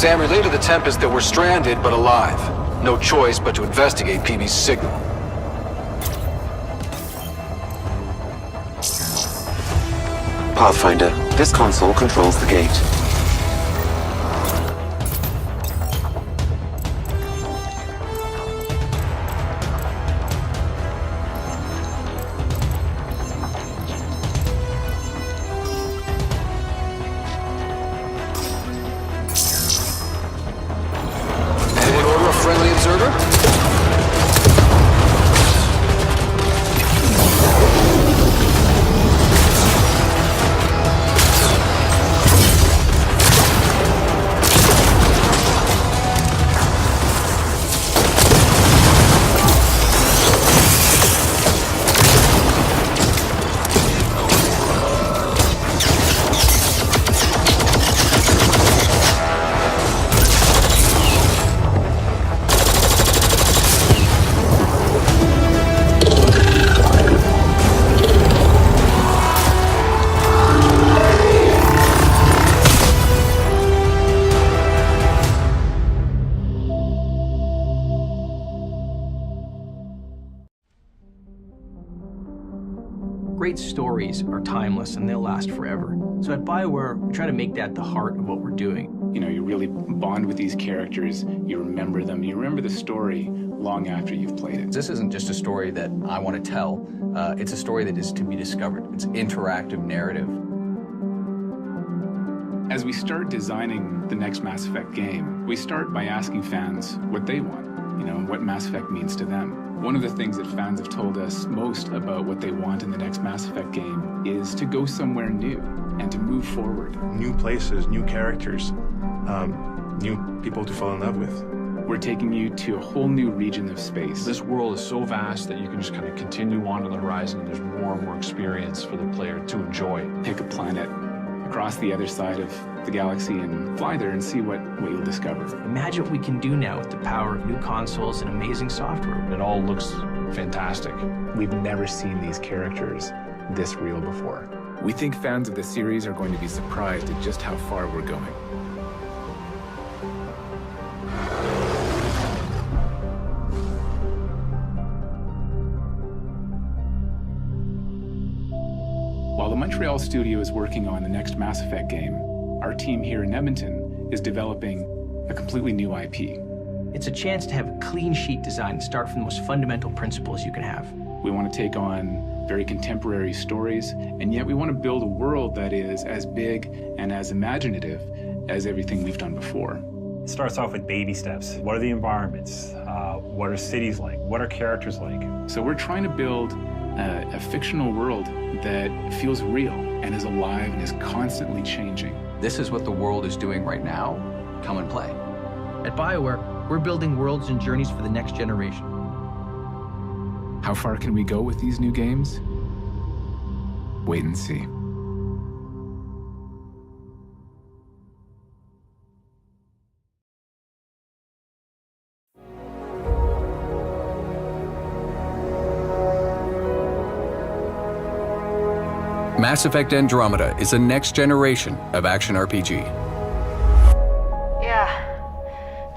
Sam relayed to the Tempest that we're stranded but alive. No choice but to investigate PB's signal. Pathfinder, this console controls the gate. Anyone order a friendly observer? Great stories are timeless and they'll last forever. So at BioWare, we try to make that the heart of what we're doing. You know, you really bond with these characters, you remember them, you remember the story long after you've played it. This isn't just a story that I want to tell, it's a story that is to be discovered. It's interactive narrative. As we start designing the next Mass Effect game, we start by asking fans what they want, you know, what Mass Effect means to them. One of the things that fans have told us most about what they want in the next Mass Effect game is to go somewhere new and to move forward. New places, new characters, new people to fall in love with. We're taking you to a whole new region of space. This world is so vast that you can just kind of continue on to the horizon, and there's more and more experience for the player to enjoy. Pick a planet across the other side of the galaxy and fly there and see what you'll discover. Imagine what we can do now with the power of new consoles and amazing software. It all looks fantastic. We've never seen these characters this real before. We think fans of the series are going to be surprised at just how far we're going. While the Montreal studio is working on the next Mass Effect game, our team here in Edmonton is developing a completely new IP. It's a chance to have a clean sheet design and start from the most fundamental principles you can have. We want to take on very contemporary stories, and yet we want to build a world that is as big and as imaginative as everything we've done before. It starts off with baby steps. What are the environments? What are cities like? What are characters like? So we're trying to build a fictional world that feels real and is alive and is constantly changing. This is what the world is doing right now. Come and play. At BioWare, we're building worlds and journeys for the next generation. How far can we go with these new games? Wait and see. Mass Effect Andromeda is the next generation of action RPG. Yeah.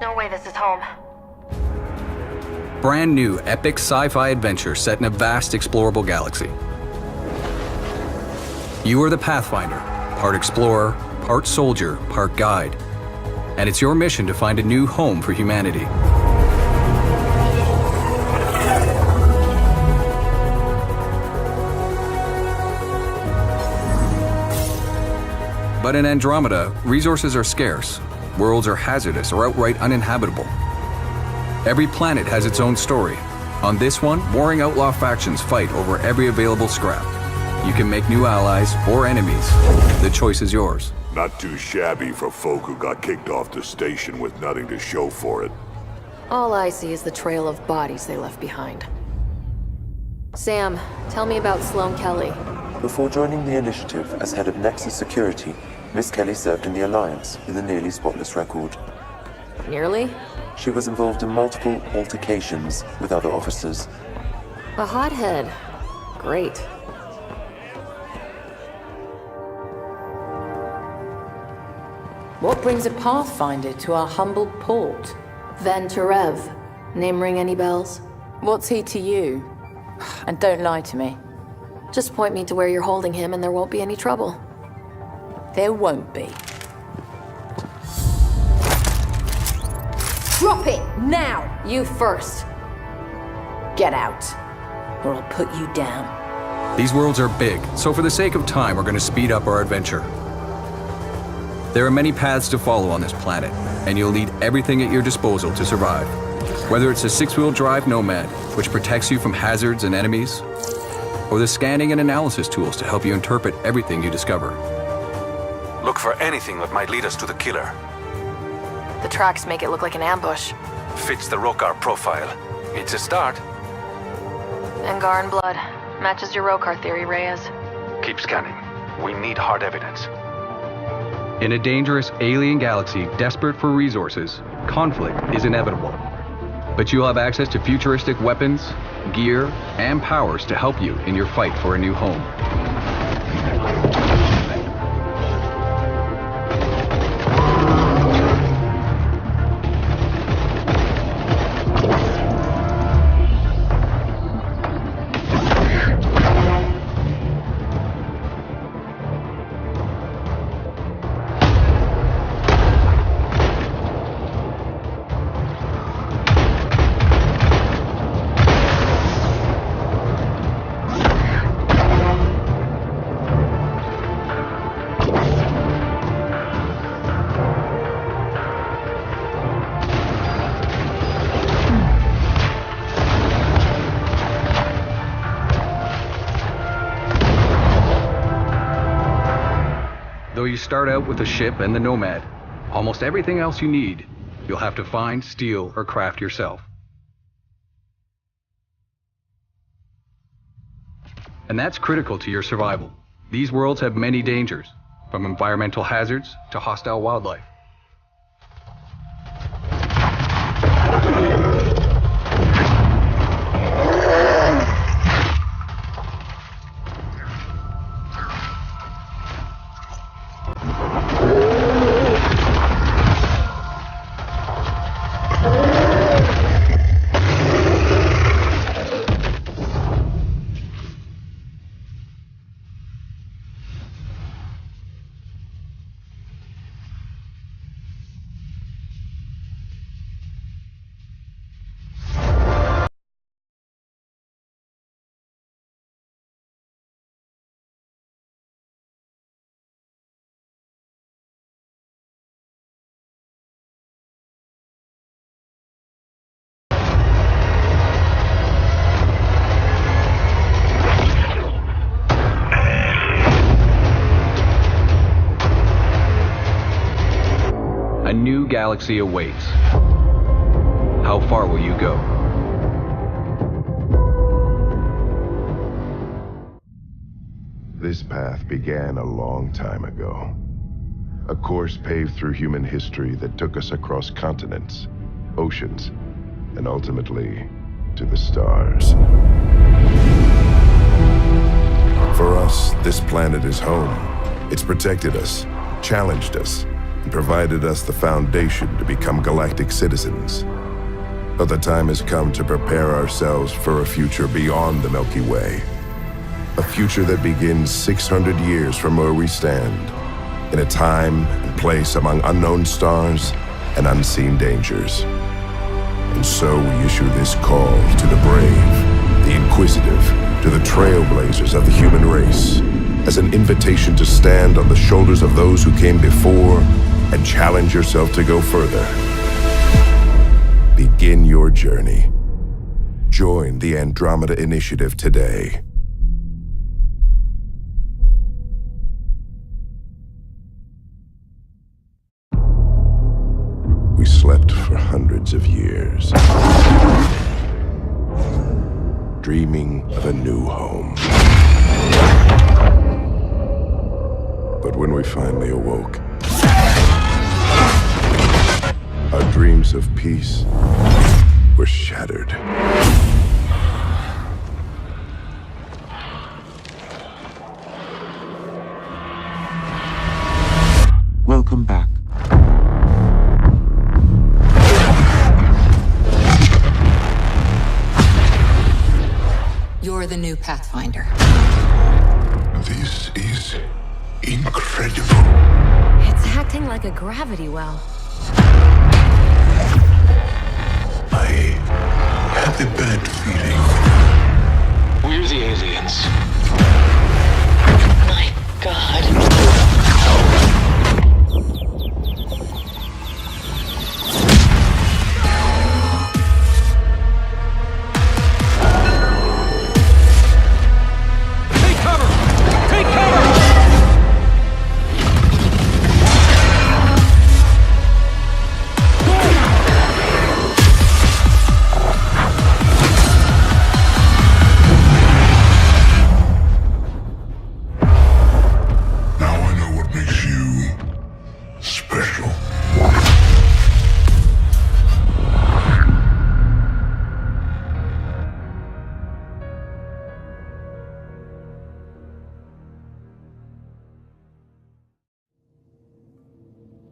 No way this is home. Brand new epic sci-fi adventure set in a vast explorable galaxy. You are the Pathfinder, part explorer, part soldier, part guide. And it's your mission to find a new home for humanity. But in Andromeda, resources are scarce, worlds are hazardous or outright uninhabitable. Every planet has its own story. On this one, warring outlaw factions fight over every available scrap. You can make new allies or enemies. The choice is yours. Not too shabby for folk who got kicked off the station with nothing to show for it. All I see is the trail of bodies they left behind. Sam, tell me about Sloane Kelly. Before joining the initiative as head of Nexus Security, Miss Kelly served in the Alliance with a nearly spotless record. Nearly? She was involved in multiple altercations with other officers. A hothead. Great. What brings a Pathfinder to our humble port? Venturev. Name ring any bells? What's he to you? And don't lie to me. Just point me to where you're holding him and there won't be any trouble. There won't be. Drop it! Now! You first. Get out, or I'll put you down. These worlds are big, so for the sake of time, we're going to speed up our adventure. There are many paths to follow on this planet, and you'll need everything at your disposal to survive. Whether it's a six-wheel drive Nomad, which protects you from hazards and enemies, or the scanning and analysis tools to help you interpret everything you discover. Look for anything that might lead us to the killer. The tracks make it look like an ambush. Fits the Rokar profile. It's a start. Angaran blood. Matches your Rokar theory, Reyes. Keep scanning. We need hard evidence. In a dangerous alien galaxy desperate for resources, conflict is inevitable. But you'll have access to futuristic weapons, gear, and powers to help you in your fight for a new home. Though you start out with the ship and the Nomad, almost everything else you need, you'll have to find, steal, or craft yourself. And that's critical to your survival. These worlds have many dangers, from environmental hazards to hostile wildlife. A new galaxy awaits. How far will you go? This path began a long time ago. A course paved through human history that took us across continents, oceans, and ultimately to the stars. For us, this planet is home. It's protected us, challenged us, and provided us the foundation to become galactic citizens. But the time has come to prepare ourselves for a future beyond the Milky Way. A future that begins 600 years from where we stand, in a time and place among unknown stars and unseen dangers. And so we issue this call to the brave, the inquisitive, to the trailblazers of the human race, as an invitation to stand on the shoulders of those who came before and challenge yourself to go further. Begin your journey. Join the Andromeda Initiative today. We slept for hundreds of years, dreaming of a new home. But when we finally awoke, our dreams of peace were shattered. Welcome back. the new Pathfinder. This is incredible. It's acting like a gravity well. I have a bad feeling. We're the aliens. My God.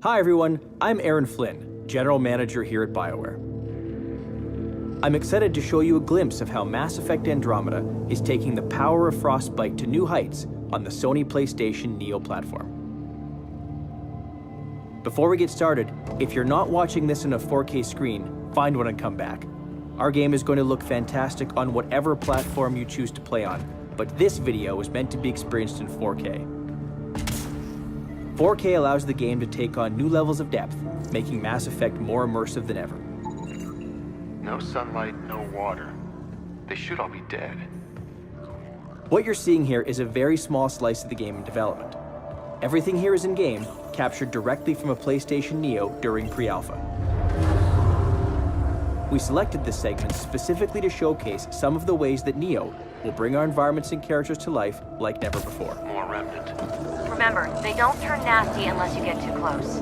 Hi everyone, I'm Aaron Flynn, General Manager here at BioWare. I'm excited to show you a glimpse of how Mass Effect Andromeda is taking the power of Frostbite to new heights on the Sony PlayStation Neo platform. Before we get started, if you're not watching this on a 4K screen, find one and come back. Our game is going to look fantastic on whatever platform you choose to play on, but this video is meant to be experienced in 4K. 4K allows the game to take on new levels of depth, making Mass Effect more immersive than ever. No sunlight, no water. They should all be dead. What you're seeing here is a very small slice of the game in development. Everything here is in-game, captured directly from a PlayStation Neo during pre-alpha. We selected this segment specifically to showcase some of the ways that Neo will bring our environments and characters to life like never before. More Remnant. Remember, they don't turn nasty unless you get too close.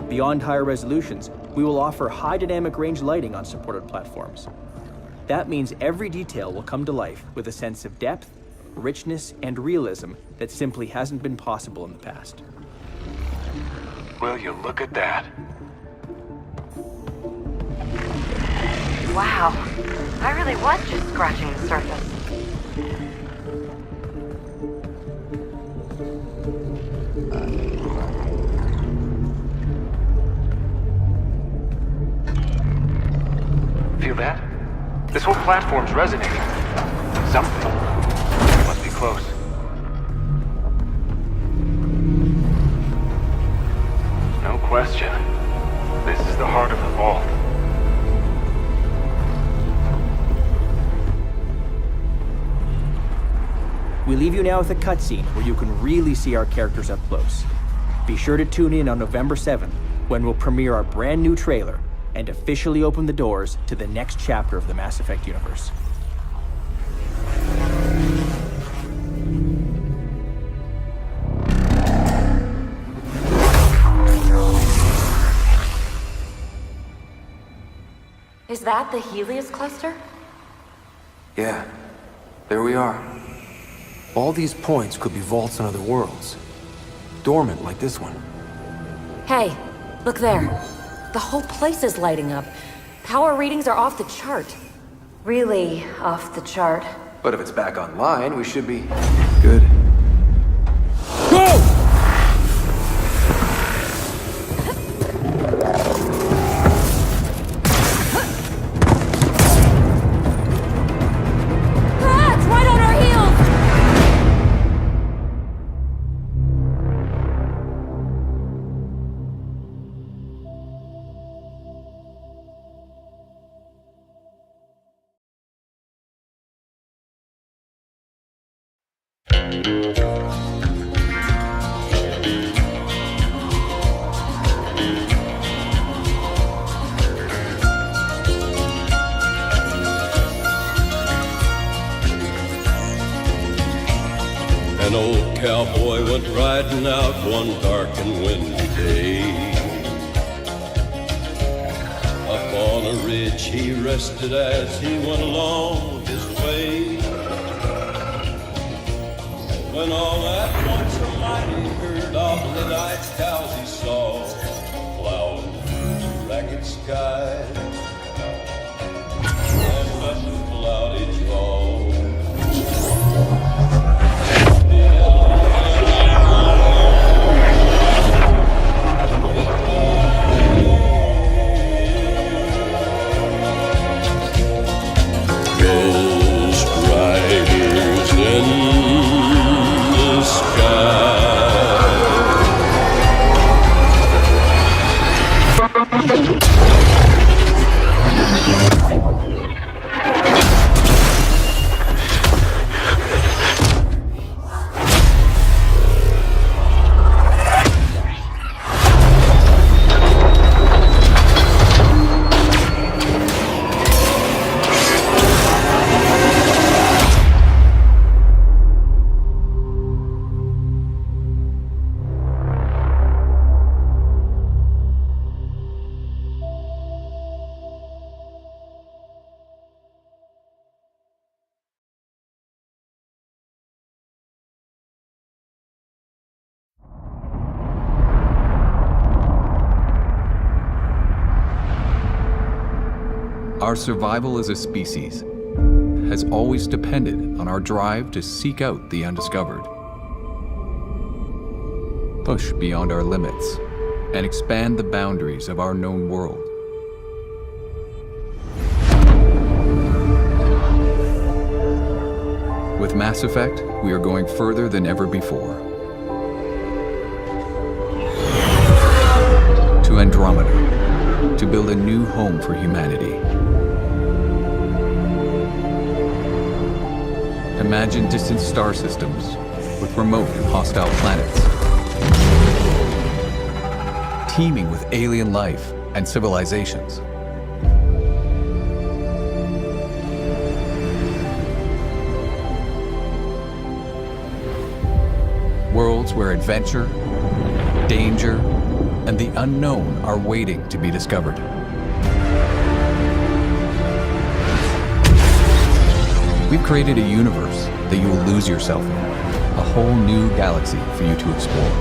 Beyond higher resolutions, we will offer high dynamic range lighting on supported platforms. That means every detail will come to life with a sense of depth, richness, and realism that simply hasn't been possible in the past. Will you look at that? Wow, I really was just scratching the surface. Feel that? This whole platform's resonating. Something. Must be close. No question. This is the heart of the vault. We leave you now with a cutscene where you can really see our characters up close. Be sure to tune in on November 7th, when we'll premiere our brand new trailer and officially open the doors to the next chapter of the Mass Effect universe. Is that the Helios cluster? Yeah, there we are. All these points could be vaults on other worlds. Dormant like this one. Hey, look there. The whole place is lighting up. Power readings are off the chart. Really off the chart. But if it's back online, we should be good. An old cowboy went riding out one dark and windy day. Up on a ridge he rested as he went along his way. When all at once a mighty herd of the night's cows he saw plowing through the ragged sky and let the cloudy draw. Our survival as a species has always depended on our drive to seek out the undiscovered, push beyond our limits, and expand the boundaries of our known world. With Mass Effect, we are going further than ever before. To Andromeda, to build a new home for humanity. Imagine distant star systems with remote and hostile planets, teeming with alien life and civilizations. Worlds where adventure, danger, and the unknown are waiting to be discovered. We've created a universe that you will lose yourself in, a whole new galaxy for you to explore.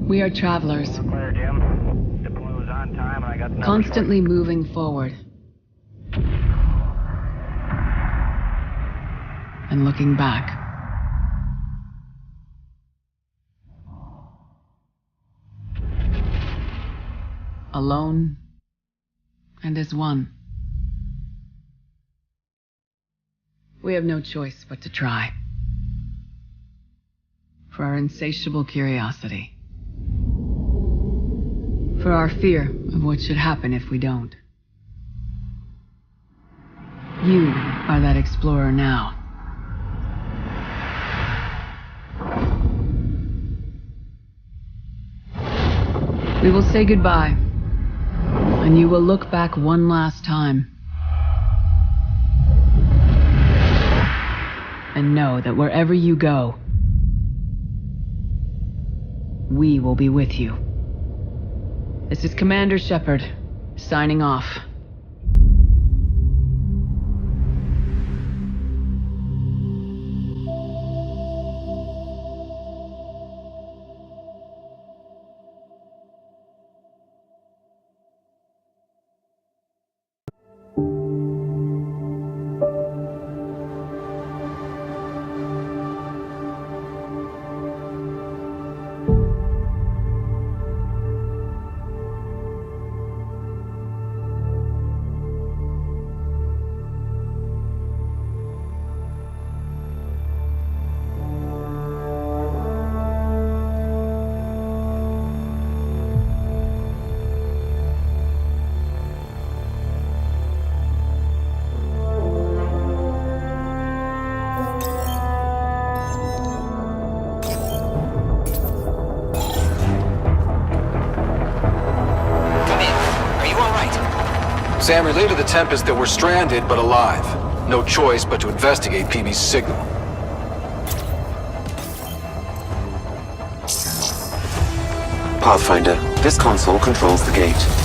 We are travelers, constantly moving forward and looking back. Alone and as one. We have no choice but to try. For our insatiable curiosity. For our fear of what should happen if we don't. You are that explorer now. We will say goodbye, and you will look back one last time. And know that wherever you go, we will be with you. This is Commander Shepard, signing off. Sam relayed to the Tempest that we're stranded but alive. No choice but to investigate PB's signal. Pathfinder, this console controls the gate.